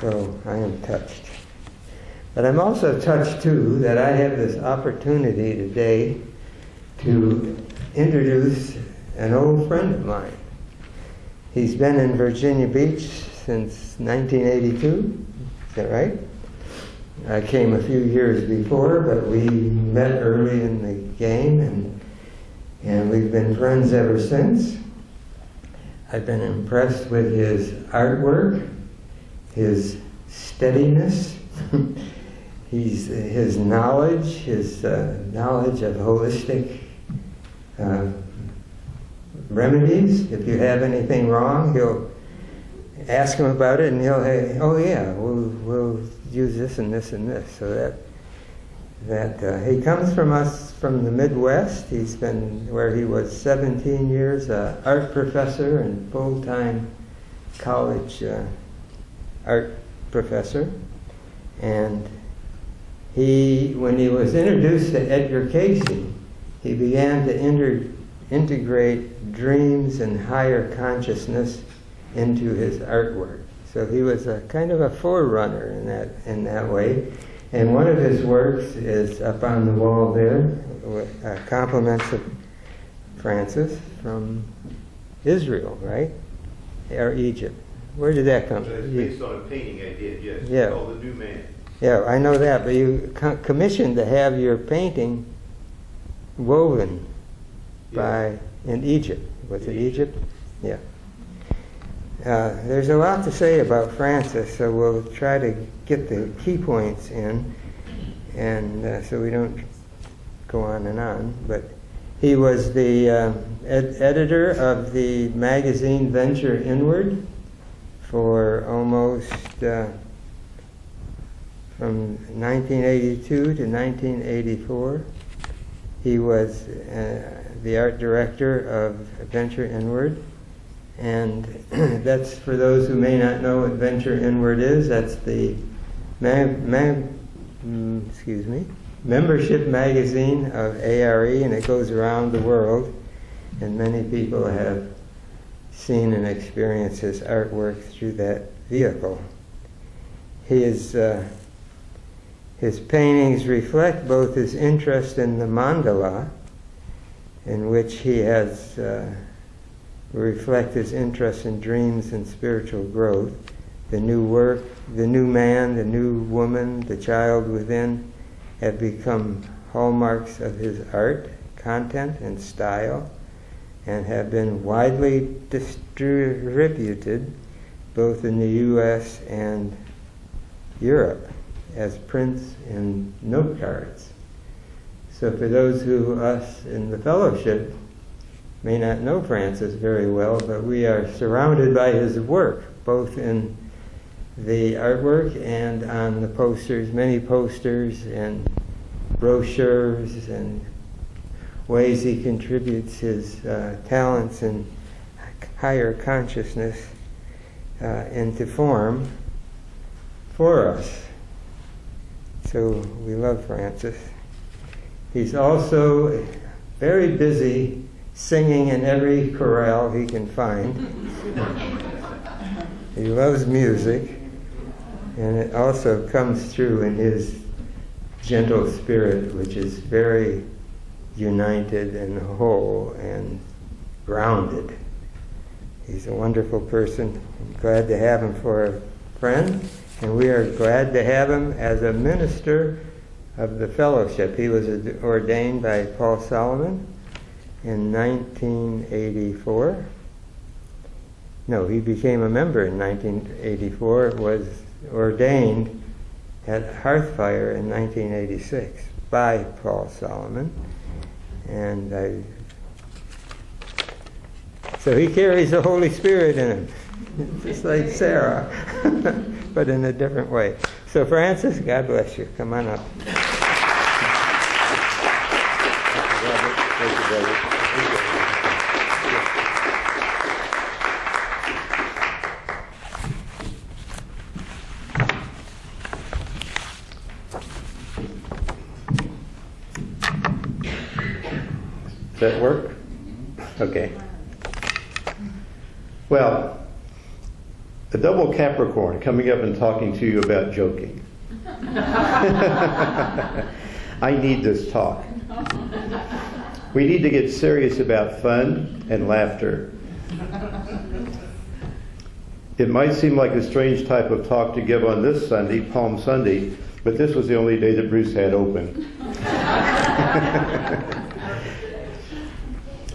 So I am touched. But I'm also touched, too, that I have this opportunity today to introduce an old friend of mine. He's been in Virginia Beach since 1982. Is that right? I came a few years before, but we met early in the game, and we've been friends ever since. I've been impressed with his artwork, his steadiness, his knowledge of holistic remedies. If you have anything wrong, he'll ask him about it, and he'll say, "Oh yeah, we'll use this and this and this." So that he comes from the Midwest. He's been where he was 17 years, art professor and full-time college art professor. And when he was introduced to Edgar Cayce, he began to integrate dreams and higher consciousness into his artwork. So he was a kind of a forerunner in that way. And one of his works is up on the wall there, with compliments of Francis from Israel, right? Or Egypt. Where did that come from? It's based on a painting I did, yes. Yeah. It's called The New Man. Yeah, I know that, but you commissioned to have your painting woven in Egypt. Was it Egypt? Yeah. There's a lot to say about Francis, so we'll try to get the key points in, and so we don't go on and on. But he was the editor of the magazine Venture Inward for almost from 1982 to 1984. He was the art director of Venture Inward. And that's, for those who may not know what Venture Inward is, that's the membership magazine of ARE, and it goes around the world. And many people have seen and experienced his artwork through that vehicle. His paintings reflect both his interest in the mandala, in which he has reflect his interest in dreams and spiritual growth. The new work, the new man, the new woman, the child within have become hallmarks of his art, content, and style, and have been widely distributed both in the U.S. and Europe as prints and note cards. So for those us in the fellowship may not know Francis very well, but we are surrounded by his work, both in the artwork and on the posters, many posters and brochures, and ways he contributes his talents and higher consciousness into form for us. So we love Francis. He's also very busy singing in every chorale he can find. He loves music, and it also comes through in his gentle spirit, which is very united and whole and grounded. He's a wonderful person. I'm glad to have him for a friend, and we are glad to have him as a minister of the fellowship. He was ordained by Paul Solomon in 1984. No, he became a member in 1984, was ordained at Hearthfire in 1986 by Paul Solomon. And so he carries the Holy Spirit in him, just like Sarah, but in a different way. So Francis, God bless you. Come on up. Thank you, brother. Does that work? Okay. Well, A double Capricorn coming up and talking to you about joking. I need this talk. We need to get serious about fun and laughter. It might seem like a strange type of talk to give on this Sunday, Palm Sunday, but this was the only day that Bruce had open.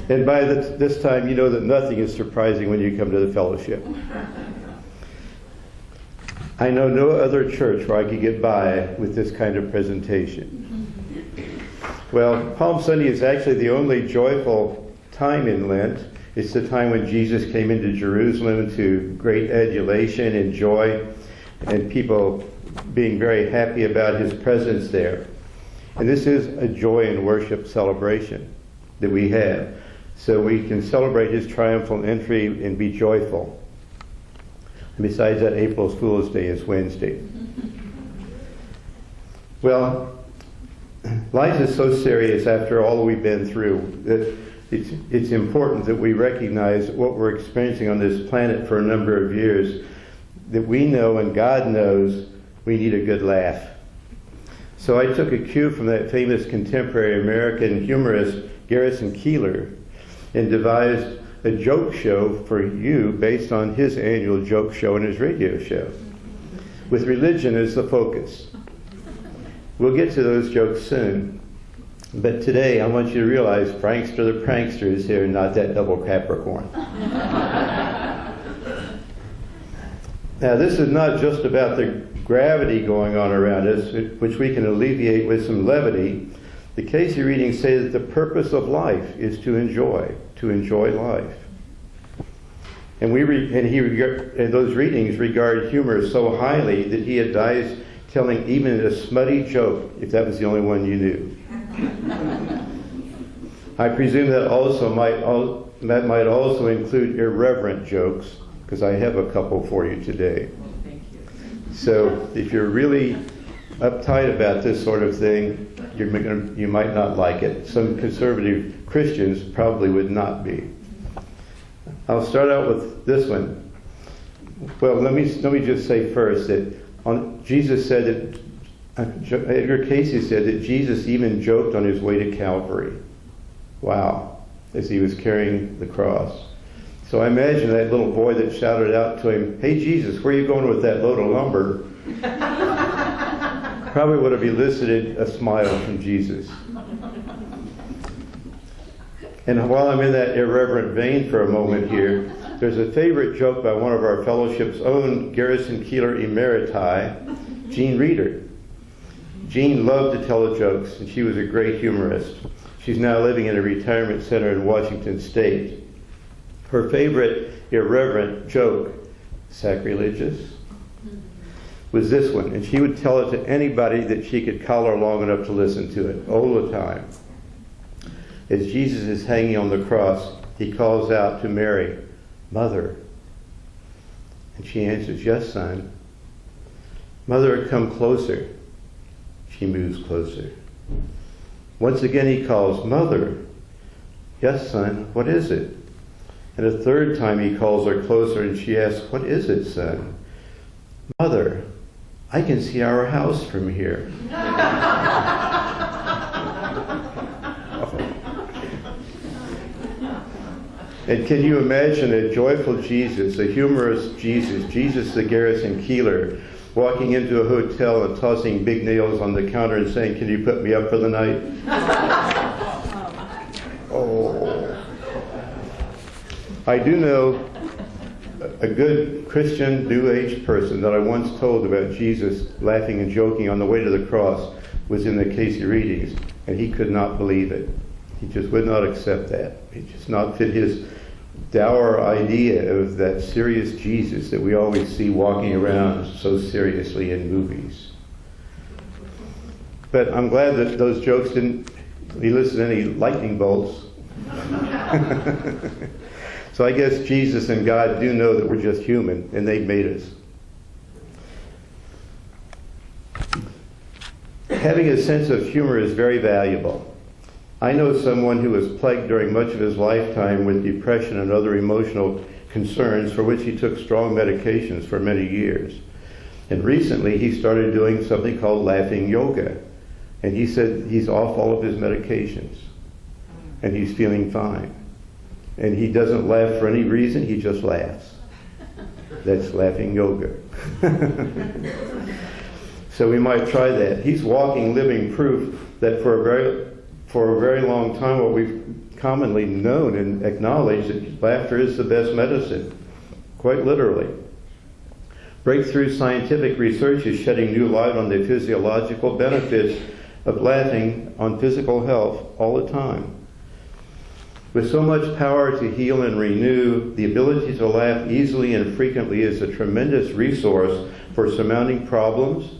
And by this time, you know that nothing is surprising when you come to the fellowship. I know no other church where I could get by with this kind of presentation. Well, Palm Sunday is actually the only joyful time in Lent. It's the time when Jesus came into Jerusalem to great adulation and joy, and people being very happy about his presence there. And this is a joy and worship celebration that we have. So we can celebrate his triumphal entry and be joyful. And besides that, April Fool's Day is Wednesday. Well, life is so serious after all we've been through that it's important that we recognize what we're experiencing on this planet for a number of years, that we know and God knows we need a good laugh. So I took a cue from that famous contemporary American humorist Garrison Keillor and devised a joke show for you based on his annual joke show and his radio show, with religion as the focus. We'll get to those jokes soon, but today I want you to realize Frankster the prankster is here, not that double Capricorn. Now, this is not just about the gravity going on around us, which we can alleviate with some levity. The Casey readings say that the purpose of life is to enjoy life. And those readings regard humor so highly that he advised telling even a smutty joke if that was the only one you knew. I presume that might also include irreverent jokes, because I have a couple for you today. Thank you. So if you're really uptight about this sort of thing, you might not like it. Some conservative Christians probably would not be. I'll start out with this one. Well, let me just say first that Jesus said that Edgar Casey said that Jesus even joked on his way to Calvary. Wow, as he was carrying the cross. So I imagine that little boy that shouted out to him, "Hey Jesus, where are you going with that load of lumber?" Probably would have elicited a smile from Jesus. And while I'm in that irreverent vein for a moment here, there's a favorite joke by one of our fellowship's own Garrison Keillor emeriti, Jean Reeder. Jean loved to tell jokes, and she was a great humorist. She's now living in a retirement center in Washington State. Her favorite irreverent joke, sacrilegious, was this one, and she would tell it to anybody that she could collar long enough to listen to it, all the time. As Jesus is hanging on the cross, he calls out to Mary, "Mother." And she answers, "Yes, son." "Mother, come closer." She moves closer. Once again he calls, "Mother." "Yes, son, what is it?" And a third time he calls her closer and she asks, "What is it, son?" "Mother, I can see our house from here." And can you imagine a joyful Jesus, a humorous Jesus, Jesus the Garrison Keillor, walking into a hotel and tossing big nails on the counter and saying, "Can you put me up for the night?" Oh. I do know a good Christian New Age person that I once told about Jesus laughing and joking on the way to the cross was in the Casey readings, and he could not believe it. He just would not accept that. It just not fit his dour idea of that serious Jesus that we always see walking around so seriously in movies. But I'm glad that those jokes didn't elicit any lightning bolts. So I guess Jesus and God do know that we're just human, and they've made us. Having a sense of humor is very valuable. I know someone who was plagued during much of his lifetime with depression and other emotional concerns for which he took strong medications for many years. And recently he started doing something called laughing yoga. And he said he's off all of his medications. And he's feeling fine. And he doesn't laugh for any reason, he just laughs. That's laughing yoga. So we might try that. He's walking living proof that for a very long time what we've commonly known and acknowledged that laughter is the best medicine. Quite literally. Breakthrough scientific research is shedding new light on the physiological benefits of laughing on physical health all the time. With so much power to heal and renew, the ability to laugh easily and frequently is a tremendous resource for surmounting problems,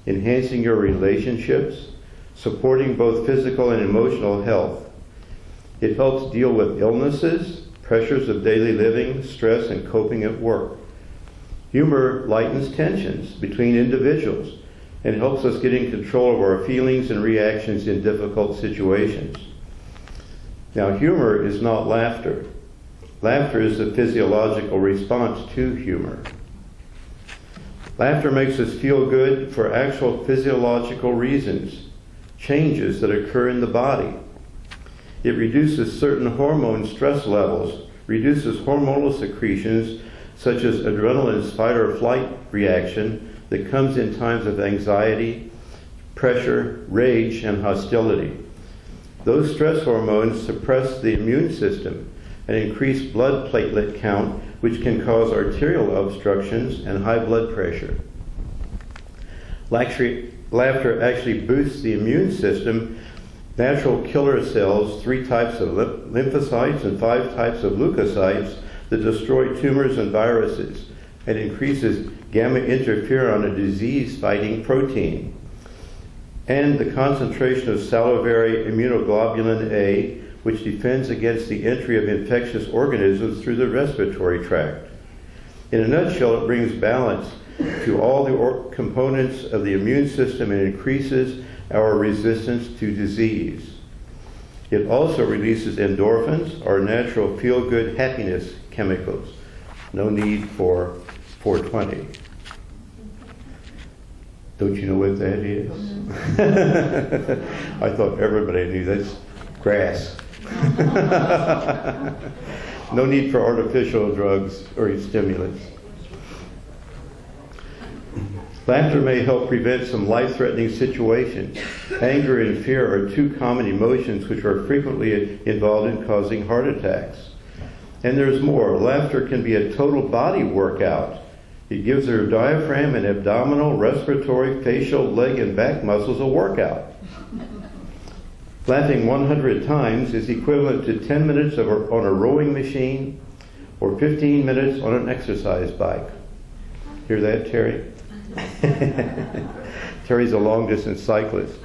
enhancing your relationships, supporting both physical and emotional health. It helps deal with illnesses, pressures of daily living, stress, and coping at work. Humor lightens tensions between individuals and helps us get in control of our feelings and reactions in difficult situations. Now, humor is not laughter. Laughter is the physiological response to humor. Laughter makes us feel good for actual physiological reasons, changes that occur in the body. It reduces certain hormone stress levels, reduces hormonal secretions such as adrenaline's fight or flight reaction that comes in times of anxiety, pressure, rage, and hostility. Those stress hormones suppress the immune system and increase blood platelet count, which can cause arterial obstructions and high blood pressure. Laughter actually boosts the immune system, natural killer cells, 3 types of lymphocytes and 5 types of leukocytes that destroy tumors and viruses, and increases gamma interferon, a disease-fighting protein, and the concentration of salivary immunoglobulin A, which defends against the entry of infectious organisms through the respiratory tract. In a nutshell, it brings balance to all the components of the immune system and increases our resistance to disease. It also releases endorphins, our natural feel-good happiness chemicals. No need for 420. Don't you know what that is? I thought everybody knew. That's grass. No need for artificial drugs or stimulants. Laughter may help prevent some life-threatening situations. Anger and fear are 2 common emotions which are frequently involved in causing heart attacks. And there's more. Laughter can be a total body workout. It gives our diaphragm and abdominal, respiratory, facial, leg, and back muscles a workout. Laughing 100 times is equivalent to 10 minutes on a rowing machine or 15 minutes on an exercise bike. Hear that, Terry? Terry's a long-distance cyclist.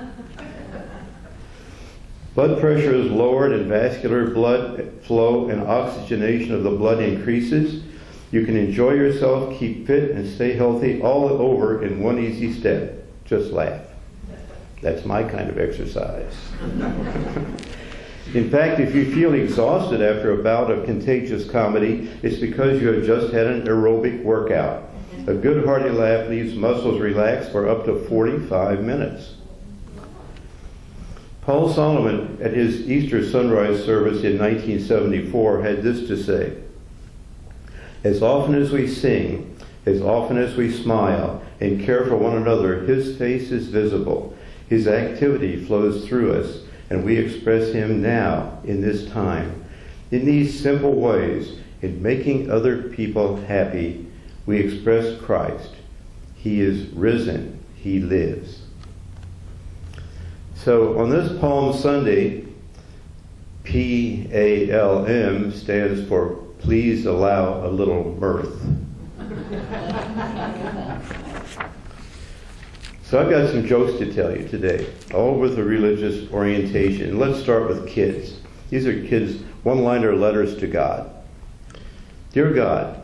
Blood pressure is lowered and vascular blood flow and oxygenation of the blood increases. You can enjoy yourself, keep fit, and stay healthy all over in one easy step. Just laugh. That's my kind of exercise. In fact, if you feel exhausted after a bout of contagious comedy, it's because you have just had an aerobic workout. A good hearty laugh leaves muscles relaxed for up to 45 minutes. Paul Solomon, at his Easter sunrise service in 1974, had this to say: "As often as we sing, as often as we smile and care for one another, His face is visible. His activity flows through us, and we express Him now in this time. In these simple ways, in making other people happy, we express Christ. He is risen. He lives." So on this Palm Sunday, PALM stands for Please Allow a Little Mirth. So I've got some jokes to tell you today, all with a religious orientation. Let's start with kids. These are kids' one-liner letters to God. Dear God,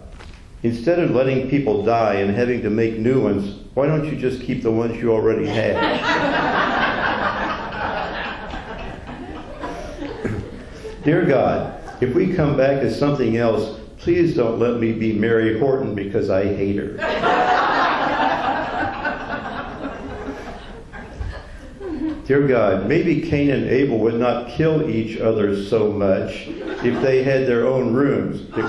instead of letting people die and having to make new ones, why don't you just keep the ones you already have? Dear God, if we come back as something else, please don't let me be Mary Horton because I hate her. Dear God, maybe Cain and Abel would not kill each other so much if they had their own rooms. It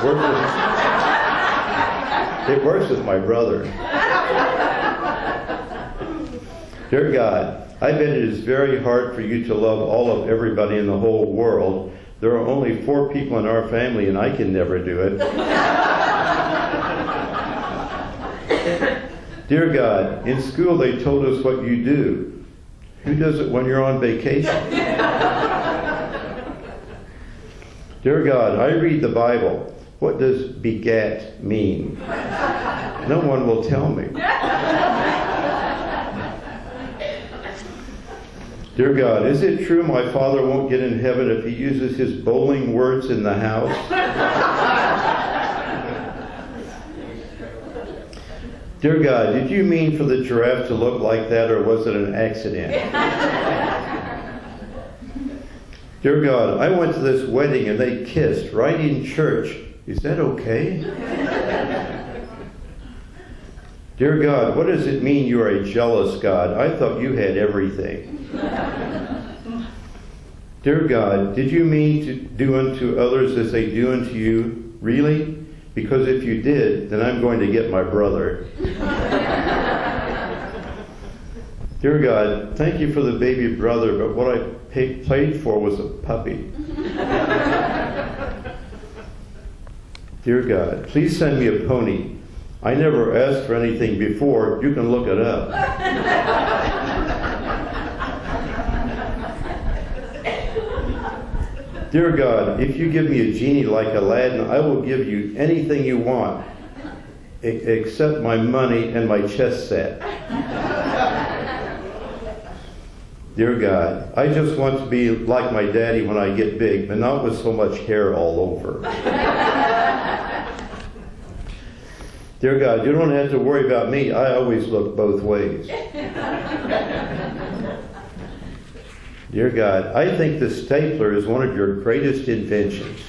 works with my brother. Dear God, I bet it is very hard for you to love all of everybody in the whole world. There are only 4 people in our family and I can never do it. Dear God, in school they told us what you do. Who does it when you're on vacation? Dear God, I read the Bible. What does begat mean? No one will tell me. Dear God, is it true my father won't get in heaven if he uses his bowling words in the house? Dear God, did you mean for the giraffe to look like that, or was it an accident? Dear God, I went to this wedding and they kissed right in church. Is that okay? Dear God, what does it mean you are a jealous God? I thought you had everything. Dear God, did you mean to do unto others as they do unto you? Really? Because if you did, then I'm going to get my brother. Dear God, thank you for the baby brother, but what I played for was a puppy. Dear God, please send me a pony. I never asked for anything before. You can look it up. Dear God, if you give me a genie like Aladdin, I will give you anything you want, except my money and my chess set. Dear God, I just want to be like my daddy when I get big, but not with so much hair all over. Dear God, you don't have to worry about me. I always look both ways. Dear God, I think the stapler is one of your greatest inventions.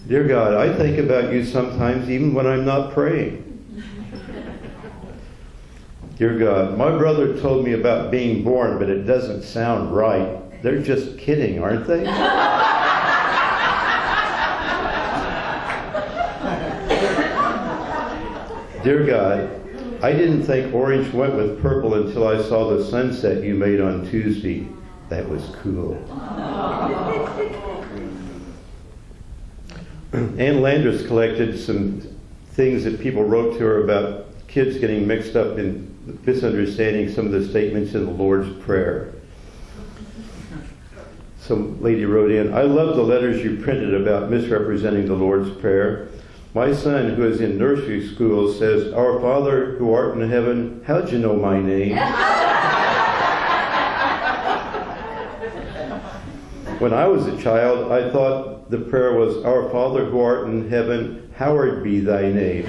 Dear God, I think about you sometimes even when I'm not praying. Dear God, my brother told me about being born, but it doesn't sound right. They're just kidding, aren't they? Dear God, I didn't think orange went with purple until I saw the sunset you made on Tuesday. That was cool. Ann Landers collected some things that people wrote to her about kids getting mixed up in misunderstanding some of the statements in the Lord's Prayer. Some lady wrote in, I love the letters you printed about misrepresenting the Lord's Prayer. My son, who is in nursery school, says, Our Father who art in heaven, how'd you know my name? When I was a child, I thought the prayer was, Our Father who art in heaven, hallowed be thy name.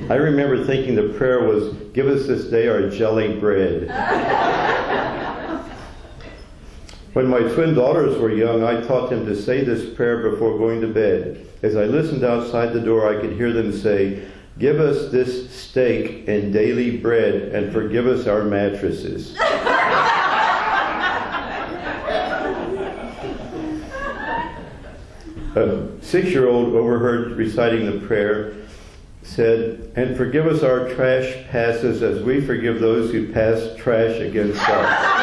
I remember thinking the prayer was, Give us this day our jelly bread. When my twin daughters were young, I taught them to say this prayer before going to bed. As I listened outside the door, I could hear them say, Give us this steak and daily bread, and forgive us our mattresses. A 6-year-old overheard reciting the prayer, said, And forgive us our trash passes as we forgive those who pass trash against us.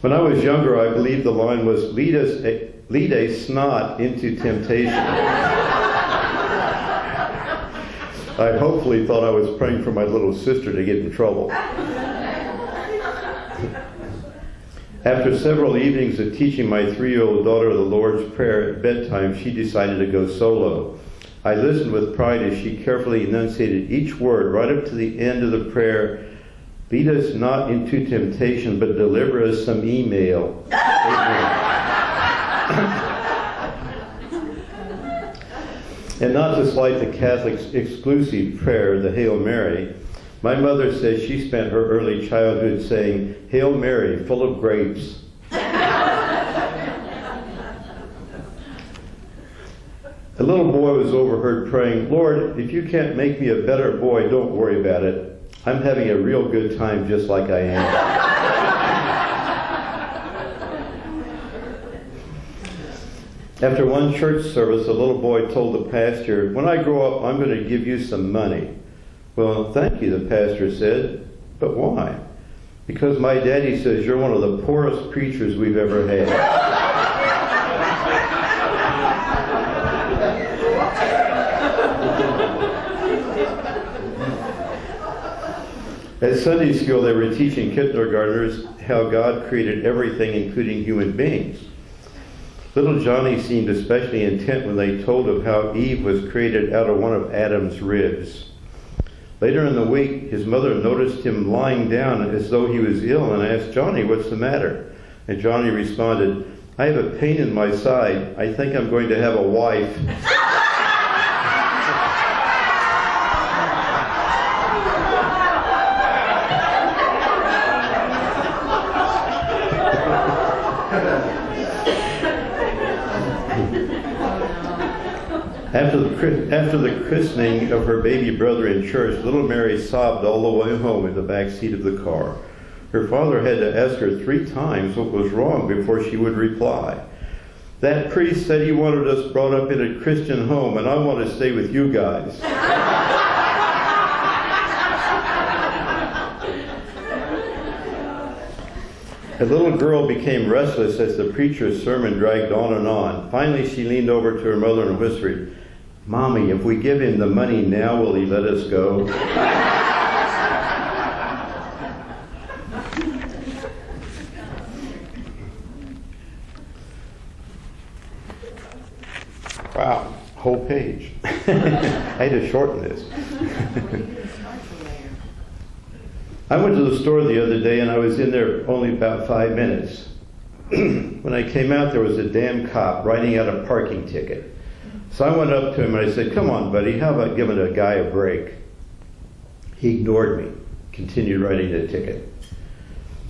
When I was younger, I believed the line was, lead a snot into temptation. I hopefully thought I was praying for my little sister to get in trouble. After several evenings of teaching my 3-year-old daughter the Lord's Prayer at bedtime, she decided to go solo. I listened with pride as she carefully enunciated each word right up to the end of the prayer. Lead us not into temptation, but deliver us some email. And not to slight the Catholic's exclusive prayer, the Hail Mary, my mother says she spent her early childhood saying, Hail Mary, full of grapes. A little boy was overheard praying, Lord, if you can't make me a better boy, don't worry about it. I'm having a real good time just like I am. After one church service, a little boy told the pastor, when I grow up, I'm going to give you some money. Well, thank you, the pastor said. But why? Because my daddy says you're one of the poorest preachers we've ever had. At Sunday school, they were teaching kindergartners how God created everything, including human beings. Little Johnny seemed especially intent when they told of how Eve was created out of one of Adam's ribs. Later in the week, his mother noticed him lying down as though he was ill and asked, Johnny, what's the matter? And Johnny responded, I have a pain in my side. I think I'm going to have a wife. After the christening of her baby brother in church, little Mary sobbed all the way home in the back seat of the car. Her father had to ask her 3 times what was wrong before she would reply. That priest said he wanted us brought up in a Christian home, and I want to stay with you guys. A little girl became restless as the preacher's sermon dragged on and on. Finally, she leaned over to her mother and whispered, Mommy, if we give him the money now, will he let us go? Wow, whole page. I had to shorten this. I went to the store the other day and I was in there only about 5 minutes. When I came out, there was a damn cop writing out a parking ticket. So I went up to him and I said, come on, buddy, how about giving a guy a break? He ignored me, continued writing the ticket.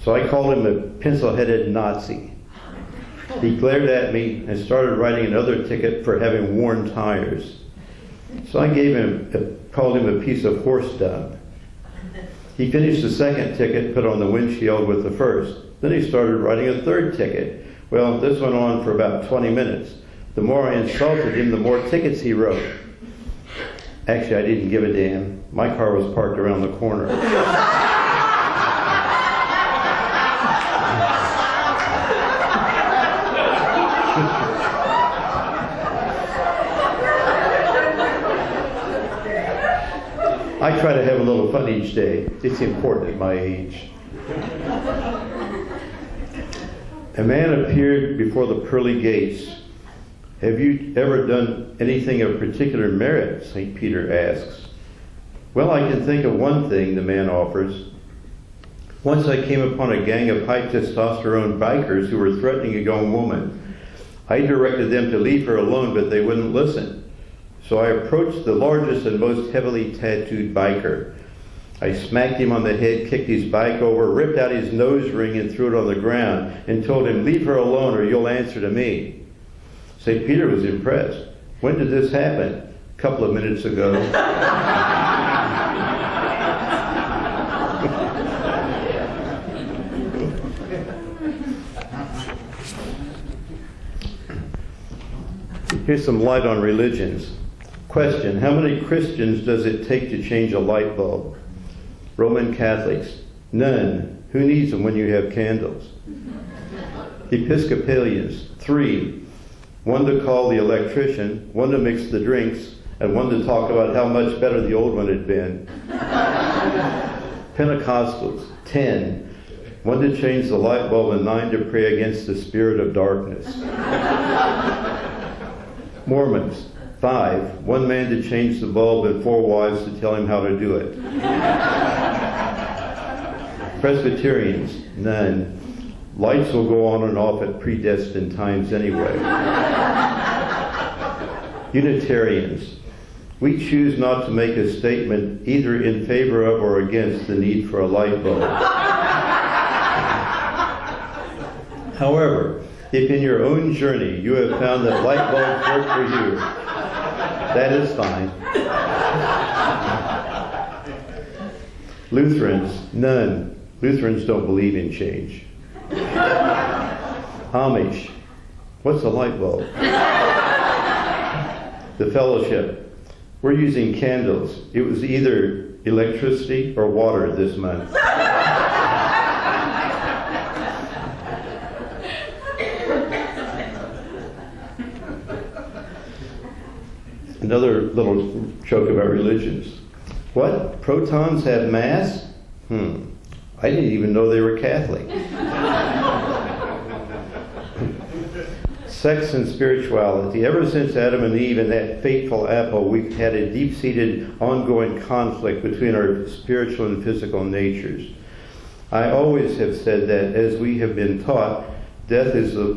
So I called him a pencil-headed Nazi. He glared at me and started writing another ticket for having worn tires. So I called him a piece of horse dung. He finished the second ticket, put on the windshield with the first. Then he started writing a third ticket. Well, this went on for about 20 minutes. The more I insulted him, the more tickets he wrote. Actually, I didn't give a damn. My car was parked around the corner. I try to have a little fun each day. It's important at my age. A man appeared before the pearly gates. Have you ever done anything of particular merit? St. Peter asks. Well, I can think of one thing, the man offers. Once I came upon a gang of high testosterone bikers who were threatening a young woman. I directed them to leave her alone, but they wouldn't listen. So I approached the largest and most heavily tattooed biker. I smacked him on the head, kicked his bike over, ripped out his nose ring and threw it on the ground, and told him, leave her alone or you'll answer to me. St. Peter was impressed. When did this happen? A couple of minutes ago. Here's some light on religions. Question, how many Christians does it take to change a light bulb? Roman Catholics, none. Who needs them when you have candles? Episcopalians, 3. One to call the electrician, one to mix the drinks, and one to talk about how much better the old one had been. Pentecostals, 10. One to change the light bulb and 9 to pray against the spirit of darkness. Mormons, 5. One man to change the bulb and 4 wives to tell him how to do it. Presbyterians, none. Lights will go on and off at predestined times anyway. Unitarians. We choose not to make a statement either in favor of or against the need for a light bulb. However, if in your own journey you have found that light bulbs work for you, that is fine. Lutherans, none. Lutherans don't believe in change. Amish, what's a light bulb? The Fellowship, we're using candles. It was either electricity or water this month. Another little joke about religions. What? Protons have mass? I didn't even know they were Catholic. Sex and spirituality. Ever since Adam and Eve and that fateful apple, we've had a deep-seated, ongoing conflict between our spiritual and physical natures. I always have said that as we have been taught, death is the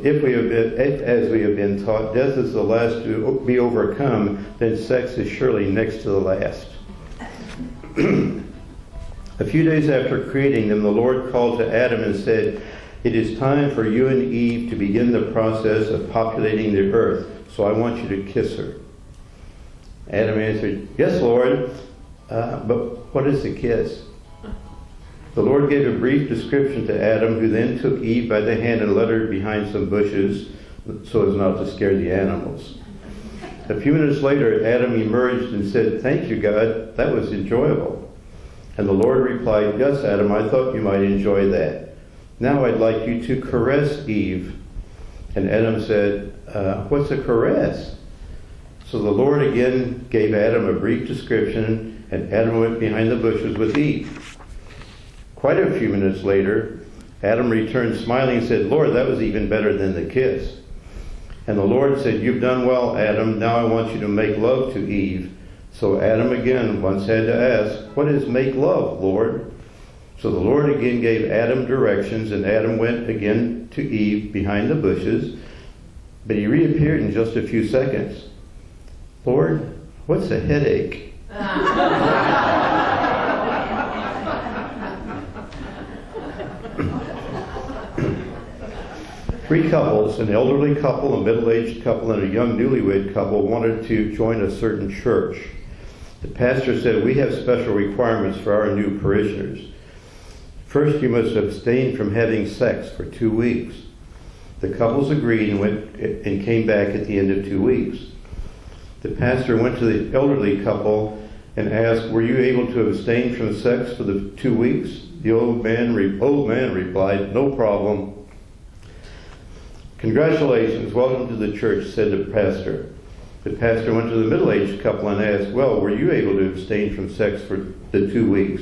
last to be overcome, then sex is surely next to the last. A few days after creating them, the Lord called to Adam and said, "It is time for you and Eve to begin the process of populating the earth, so I want you to kiss her." Adam answered, "Yes, Lord, but what is a kiss?" The Lord gave a brief description to Adam, who then took Eve by the hand and led her behind some bushes so as not to scare the animals. A few minutes later, Adam emerged and said, "Thank you, God, that was enjoyable." And the Lord replied, "Yes, Adam, I thought you might enjoy that. Now I'd like you to caress Eve." And Adam said, "What's a caress?" So the Lord again gave Adam a brief description, and Adam went behind the bushes with Eve. Quite a few minutes later, Adam returned smiling and said, "Lord, that was even better than the kiss." And the Lord said, "You've done well, Adam. Now I want you to make love to Eve." So Adam again once had to ask, "What is make love, Lord?" So the Lord again gave Adam directions, and Adam went again to Eve behind the bushes, but he reappeared in just a few seconds. "Lord, what's a headache?" Three couples, an elderly couple, a middle-aged couple, and a young newlywed couple, wanted to join a certain church. The pastor said, "We have special requirements for our new parishioners. First, you must abstain from having sex for 2 weeks." The couples agreed and went and came back at the end of 2 weeks. The pastor went to the elderly couple and asked, "Were you able to abstain from sex for the 2 weeks?" The old man replied, "No problem." "Congratulations, welcome to the church," said the pastor. The pastor went to the middle-aged couple and asked, "Well, were you able to abstain from sex for the 2 weeks?"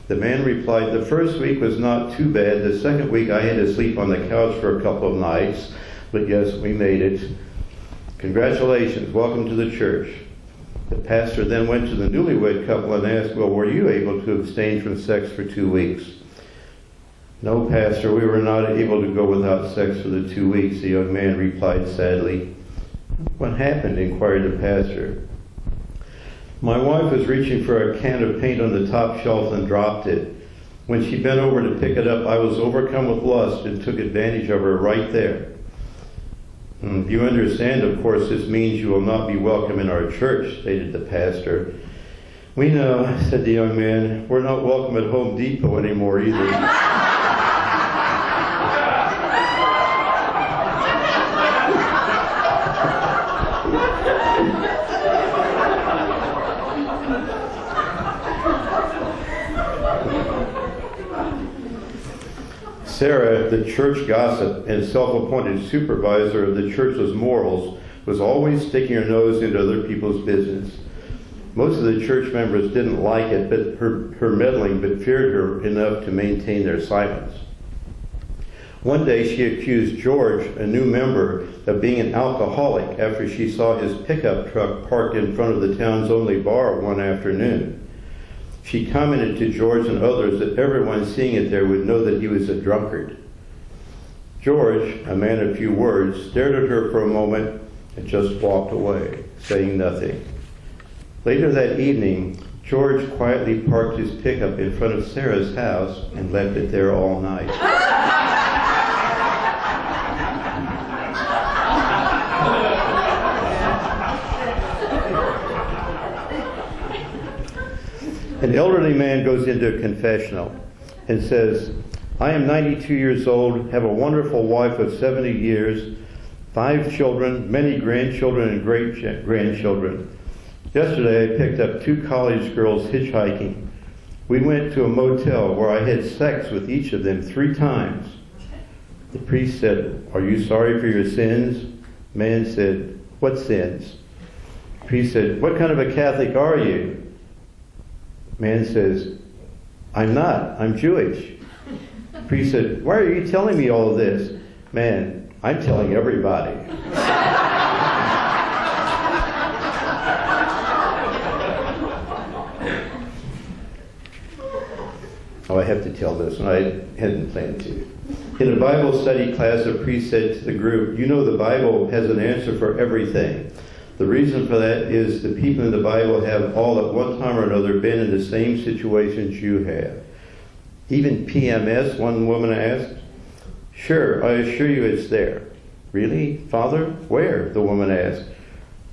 The man replied, "The first week was not too bad. The second week I had to sleep on the couch for a couple of nights. But yes, we made it. Congratulations, welcome to the church." The pastor then went to the newlywed couple and asked, "Well, were you able to abstain from sex for 2 weeks?" "No, pastor, we were not able to go without sex for the 2 weeks," the young man replied sadly. "What happened?" inquired the pastor. "My wife was reaching for a can of paint on the top shelf and dropped it. When she bent over to pick it up, I was overcome with lust and took advantage of her right there." "You understand, of course, this means you will not be welcome in our church," stated the pastor. "We know," said the young man. "We're not welcome at Home Depot anymore either." Sarah, the church gossip and self-appointed supervisor of the church's morals, was always sticking her nose into other people's business. Most of the church members didn't like it, but her meddling, but feared her enough to maintain their silence. One day she accused George, a new member, of being an alcoholic after she saw his pickup truck parked in front of the town's only bar one afternoon. She commented to George and others that everyone seeing it there would know that he was a drunkard. George, a man of few words, stared at her for a moment and just walked away, saying nothing. Later that evening, George quietly parked his pickup in front of Sarah's house and left it there all night. An elderly man goes into a confessional and says, I am 92 years old, have a wonderful wife of 70 years, 5 children, many grandchildren and great-grandchildren. Yesterday I picked up 2 college girls hitchhiking. We went to a motel where I had sex with each of them 3 times. The priest said, are you sorry for your sins? Man said, what sins? The priest said, what kind of a Catholic are you? Man says, I'm not, I'm Jewish. The priest said, why are you telling me all of this? Man, I'm telling everybody. Oh, I have to tell this one. I hadn't planned to. In a Bible study class, a priest said to the group, you know the Bible has an answer for everything. The reason for that is the people in the Bible have all at one time or another been in the same situations you have. Even PMS, one woman asked. Sure, I assure you it's there. Really? Father? Where? The woman asked.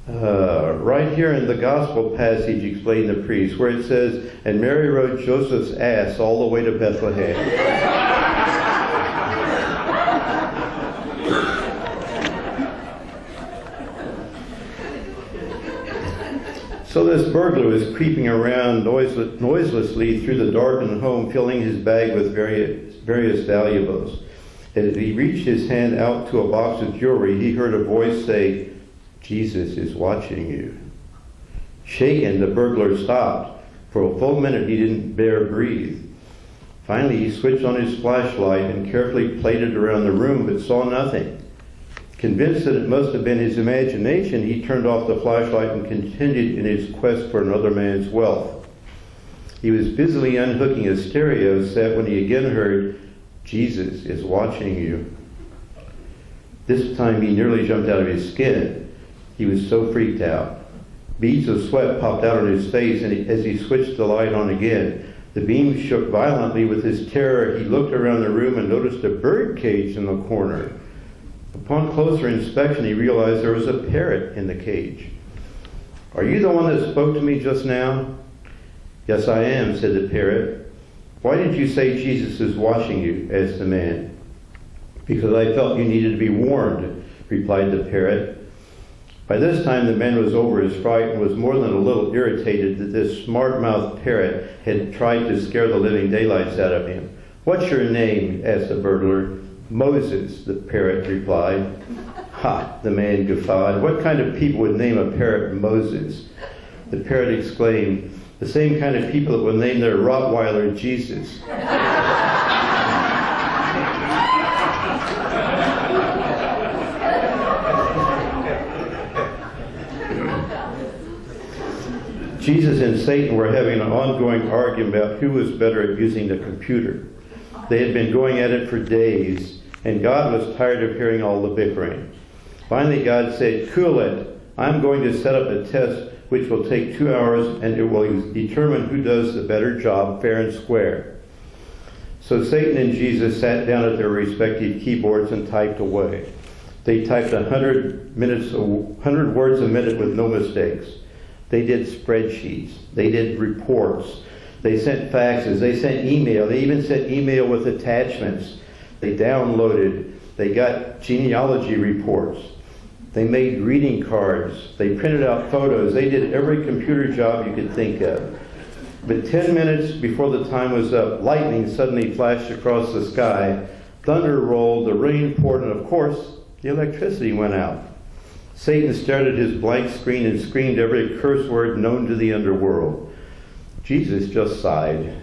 Right here in the gospel passage, explained the priest, where it says, and Mary rode Joseph's ass all the way to Bethlehem. So this burglar was creeping around noiselessly through the darkened home, filling his bag with various valuables. As he reached his hand out to a box of jewelry, he heard a voice say, Jesus is watching you. Shaken, the burglar stopped. For a full minute he didn't dare breathe. Finally he switched on his flashlight and carefully played it around the room, but saw nothing. Convinced that it must have been his imagination, he turned off the flashlight and continued in his quest for another man's wealth. He was busily unhooking a stereo set when he again heard, Jesus is watching you. This time he nearly jumped out of his skin. He was so freaked out. Beads of sweat popped out on his face, and as he switched the light on again, the beam shook violently. With his terror, he looked around the room and noticed a bird cage in the corner. Upon closer inspection, he realized there was a parrot in the cage. Are you the one that spoke to me just now? Yes, I am, said the parrot. Why did you say Jesus is watching you? Asked the man. Because I felt you needed to be warned, replied the parrot. By this time, the man was over his fright and was more than a little irritated that this smart-mouthed parrot had tried to scare the living daylights out of him. What's your name? Asked the burglar. Moses, the parrot replied. Ha, the man guffawed. What kind of people would name a parrot Moses? The parrot exclaimed, the same kind of people that would name their Rottweiler Jesus. Jesus and Satan were having an ongoing argument about who was better at using the computer. They had been going at it for days, and God was tired of hearing all the bickering. Finally, God said, cool it. I'm going to set up a test which will take 2 hours, and it will determine who does the better job, fair and square. So Satan and Jesus sat down at their respective keyboards and typed away. They typed 100 words a minute with no mistakes. They did spreadsheets. They did reports. They sent faxes. They sent email. They even sent email with attachments. They downloaded. They got genealogy reports. They made greeting cards. They printed out photos. They did every computer job you could think of. But 10 minutes before the time was up, lightning suddenly flashed across the sky. Thunder rolled, the rain poured, and of course, the electricity went out. Satan stared at his blank screen and screamed every curse word known to the underworld. Jesus just sighed.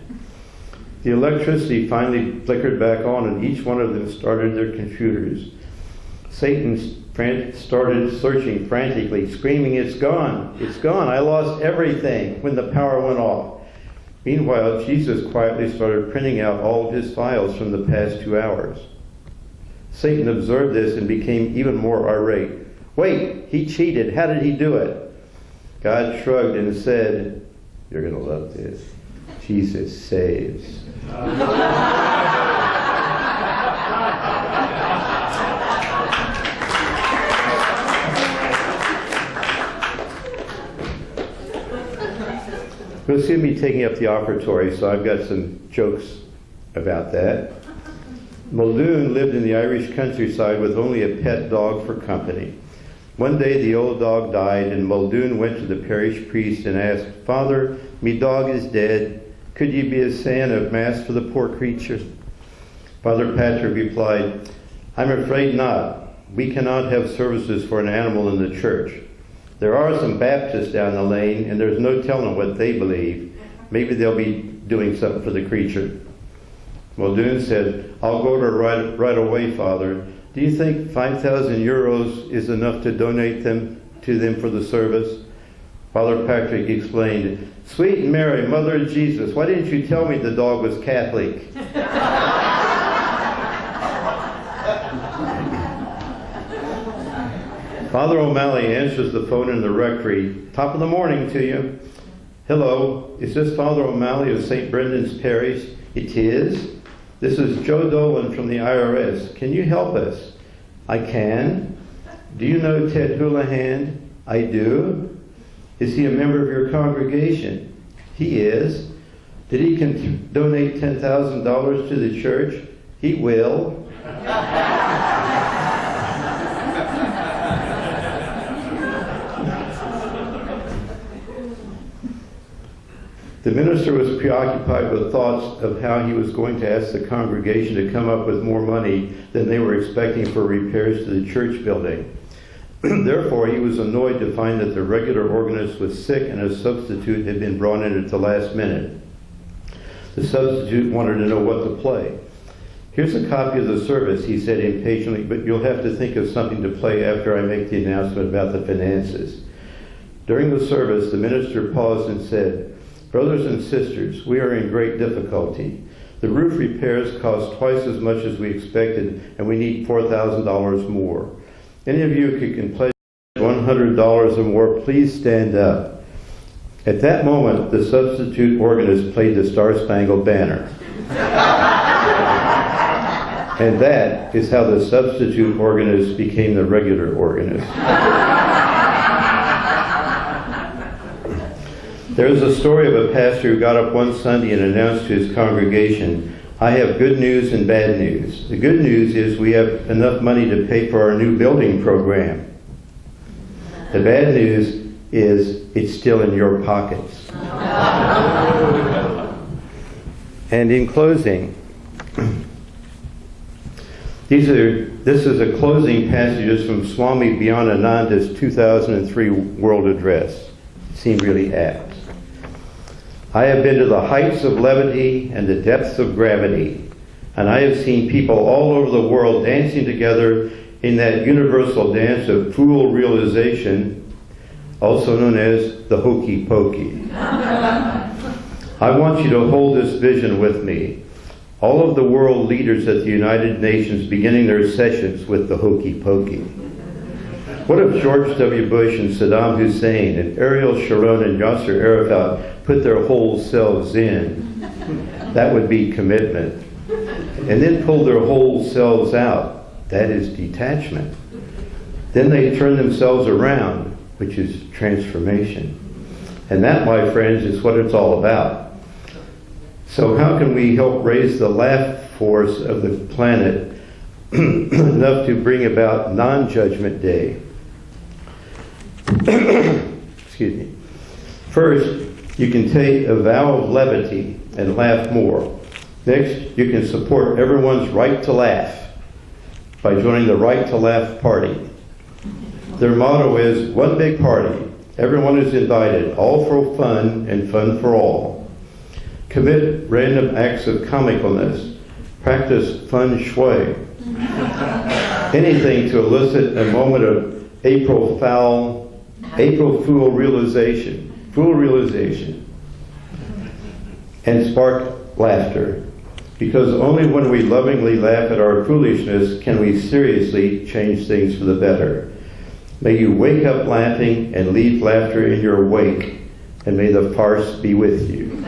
The electricity finally flickered back on, and each one of them started their computers. Satan started searching frantically, screaming, it's gone, I lost everything, when the power went off. Meanwhile, Jesus quietly started printing out all of his files from the past 2 hours. Satan observed this and became even more irate. Wait, he cheated. How did he do it? God shrugged and said, you're going to love this. Jesus saves. You'll see me taking up the offertory, so I've got some jokes about that. Muldoon lived in the Irish countryside with only a pet dog for company. One day the old dog died, and Muldoon went to the parish priest and asked, Father, me dog is dead. Could ye be a saying of mass for the poor creature? Father Patrick replied, I'm afraid not. We cannot have services for an animal in the church. There are some Baptists down the lane, and there's no telling what they believe. Maybe they'll be doing something for the creature. Muldoon said, I'll go to right away, Father. Do you think 5,000 euros is enough to donate them to them for the service? Father Patrick explained, Sweet Mary, Mother of Jesus, why didn't you tell me the dog was Catholic? Father O'Malley answers the phone in the rectory. Top of the morning to you. Hello, is this Father O'Malley of St. Brendan's Parish? It is. This is Joe Dolan from the IRS. Can you help us? I can. Do you know Ted Houlihan? I do. Is he a member of your congregation? He is. Did he donate $10,000 to the church? He will. The minister was preoccupied with thoughts of how he was going to ask the congregation to come up with more money than they were expecting for repairs to the church building. Therefore, he was annoyed to find that the regular organist was sick and a substitute had been brought in at the last minute. The substitute wanted to know what to play. Here's a copy of the service, he said impatiently, but you'll have to think of something to play after I make the announcement about the finances. During the service, the minister paused and said, Brothers and sisters, we are in great difficulty. The roof repairs cost twice as much as we expected, and we need $4,000 more. Any of you who can pledge $100 or more, please stand up. At that moment, the substitute organist played the Star-Spangled Banner. And that is how the substitute organist became the regular organist. There is a story of a pastor who got up one Sunday and announced to his congregation, I have good news and bad news. The good news is we have enough money to pay for our new building program. The bad news is it's still in your pockets. And in closing, this is a closing passages from Swami Bhyanananda's 2003 World Address. It seemed really apt. I have been to the heights of levity and the depths of gravity, and I have seen people all over the world dancing together in that universal dance of fool realization, also known as the hokey pokey. I want you to hold this vision with me. All of the world leaders at the United Nations beginning their sessions with the hokey pokey. What if George W. Bush and Saddam Hussein and Ariel Sharon and Yasser Arafat put their whole selves in? That would be commitment. And then pull their whole selves out. That is detachment. Then they turn themselves around, which is transformation. And that, my friends, is what it's all about. So how can we help raise the laugh force of the planet enough to bring about non-judgment day? Excuse me. First, you can take a vow of levity and laugh more. Next, you can support everyone's right to laugh by joining the Right to Laugh Party. Their motto is, one big party, everyone is invited, all for fun and fun for all. Commit random acts of comicalness. Practice feng shui. Anything to elicit a moment of April Fool realization, and spark laughter. Because only when we lovingly laugh at our foolishness can we seriously change things for the better. May you wake up laughing and leave laughter in your wake, and may the farce be with you.